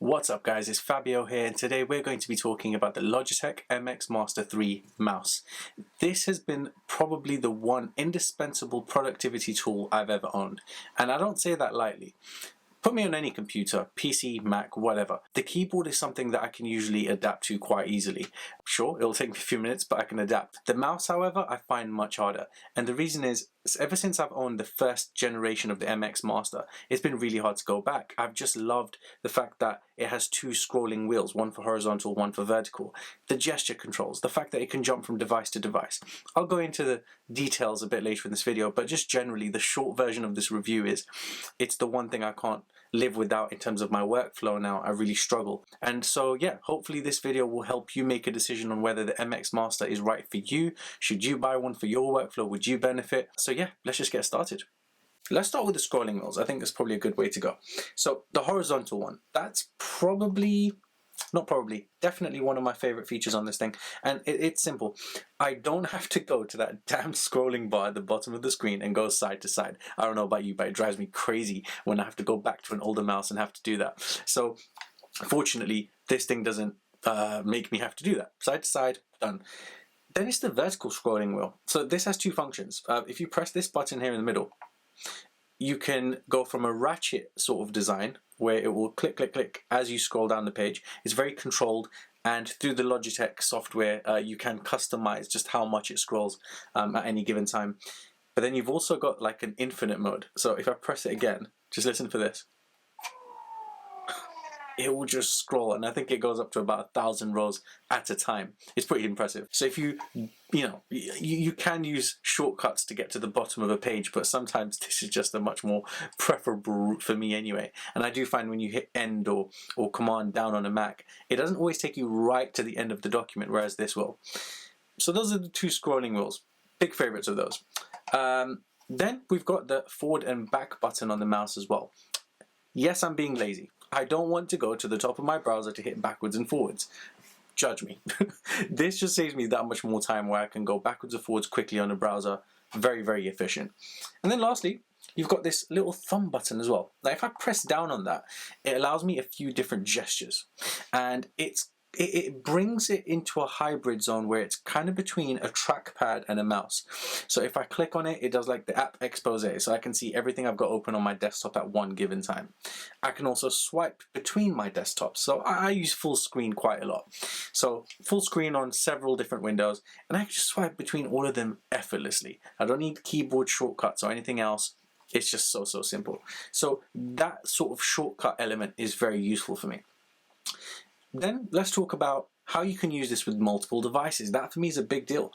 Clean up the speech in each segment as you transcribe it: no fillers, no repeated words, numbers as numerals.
What's up guys, it's Fabio here, and today we're going to be talking about the Logitech MX Master 3 mouse. This has been probably the one indispensable productivity tool I've ever owned, and I don't say that lightly. Put me on any computer, PC, Mac, whatever. The keyboard is something that I can usually adapt to quite easily. Sure, it'll take me a few minutes, but I can adapt. The mouse, however, I find much harder. And the reason is, ever since I've owned the first generation of the MX Master, it's been really hard to go back. I've just loved the fact that it has two scrolling wheels, one for horizontal, one for vertical. The gesture controls, the fact that it can jump from device to device. I'll go into the details a bit later in this video, but just generally, the short version of this review is, it's the one thing I can't live without in terms of my workflow now. I really struggle. And so yeah, hopefully this video will help you make a decision on whether the MX Master is right for you. Should you buy one for your workflow? Would you benefit? So yeah, let's just get started. Let's start with the scrolling wheels. I think that's probably a good way to go. So the horizontal one, that's definitely one of my favorite features on this thing. And it's simple. I don't have to go to that damn scrolling bar at the bottom of the screen and go side to side. I don't know about you, but it drives me crazy when I have to go back to an older mouse and have to do that. So fortunately, this thing doesn't make me have to do that. Side to side, done. Then it's the vertical scrolling wheel. So this has two functions. If you press this button here in the middle, you can go from a ratchet sort of design where it will click, click, click as you scroll down the page. It's very controlled, and through the Logitech software, you can customize just how much it scrolls at any given time. But then you've also got like an infinite mode. So if I press it again, just listen for this. It will just scroll, and I think it goes up to about 1,000 rows at a time. It's pretty impressive. So if you can use shortcuts to get to the bottom of a page, but sometimes this is just a much more preferable route for me anyway. And I do find when you hit end or command down on a Mac, it doesn't always take you right to the end of the document, whereas this will. So those are the two scrolling wheels. Big favorites of those. Then we've got the forward and back button on the mouse as well. Yes, I'm being lazy. I don't want to go to the top of my browser to hit backwards and forwards. Judge me. This just saves me that much more time where I can go backwards and forwards quickly on the browser. Very, very efficient. And then lastly, you've got this little thumb button as well. Now if I press down on that, it allows me a few different gestures. And it brings it into a hybrid zone where it's kind of between a trackpad and a mouse. So if I click on it, it does like the app expose, so I can see everything I've got open on my desktop at one given time. I can also swipe between my desktops, so I use full screen quite a lot. So full screen on several different windows, and I can just swipe between all of them effortlessly. I don't need keyboard shortcuts or anything else. It's just so simple. So that sort of shortcut element is very useful for me. Then let's talk about how you can use this with multiple devices. That for me is a big deal.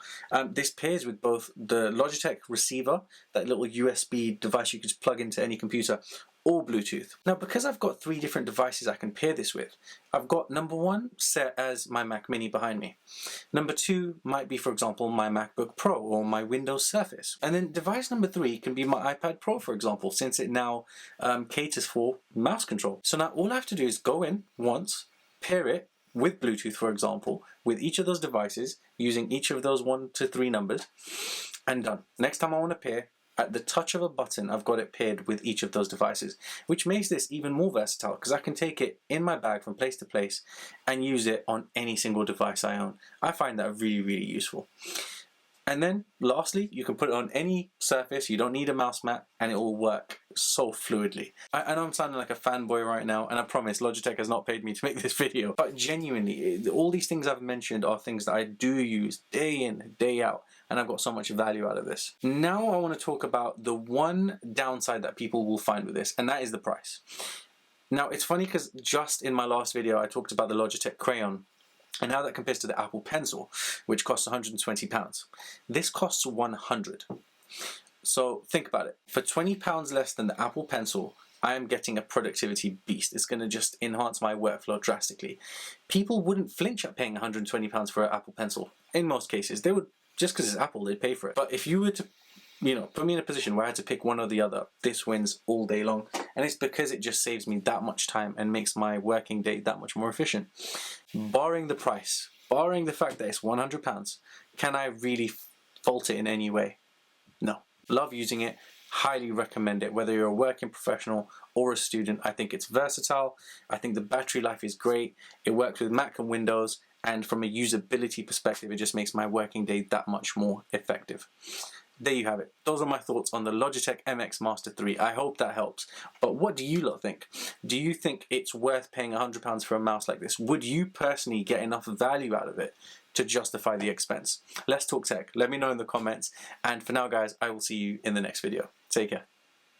This pairs with both the Logitech receiver, that little USB device you can just plug into any computer, or Bluetooth. Now because I've got three different devices I can pair this with, I've got number one set as my Mac Mini behind me. Number two might be, for example, my MacBook Pro or my Windows Surface. And then device number three can be my iPad Pro, for example, since it now caters for mouse control. So now all I have to do is go in once, pair it with Bluetooth, for example, with each of those devices, using each of those 1 to 3 numbers, and done. Next time I want to pair, at the touch of a button, I've got it paired with each of those devices, which makes this even more versatile because I can take it in my bag from place to place and use it on any single device I own. I find that really, really useful. And then lastly, you can put it on any surface. You don't need a mouse mat, and it will work so fluidly. I know I'm sounding like a fanboy right now, and I promise Logitech has not paid me to make this video, but genuinely, all these things I've mentioned are things that I do use day in, day out, and I've got so much value out of this. Now I want to talk about the one downside that people will find with this, and that is the price. Now it's funny because just in my last video I talked about the Logitech Crayon, and how that compares to the Apple Pencil, which costs £120. This costs £100. So think about it. For £20 less than the Apple Pencil, I am getting a productivity beast. It's going to just enhance my workflow drastically. People wouldn't flinch at paying £120 for an Apple Pencil. In most cases, they would, just because it's Apple, they'd pay for it. But if you were to put me in a position where I had to pick one or the other, this wins all day long. And it's because it just saves me that much time and makes my working day that much more efficient. Barring the price, barring the fact that it's £100, can I really fault it in any way? No. Love using it. Highly recommend it, whether you're a working professional or a student. I think it's versatile. I think the battery life is great. It works with Mac and Windows, and from a usability perspective, it just makes my working day that much more effective. There you have it. Those are my thoughts on the Logitech MX Master 3. I hope that helps. But what do you lot think? Do you think it's worth paying £100 for a mouse like this? Would you personally get enough value out of it to justify the expense? Let's talk tech. Let me know in the comments. And for now, guys, I will see you in the next video. Take care.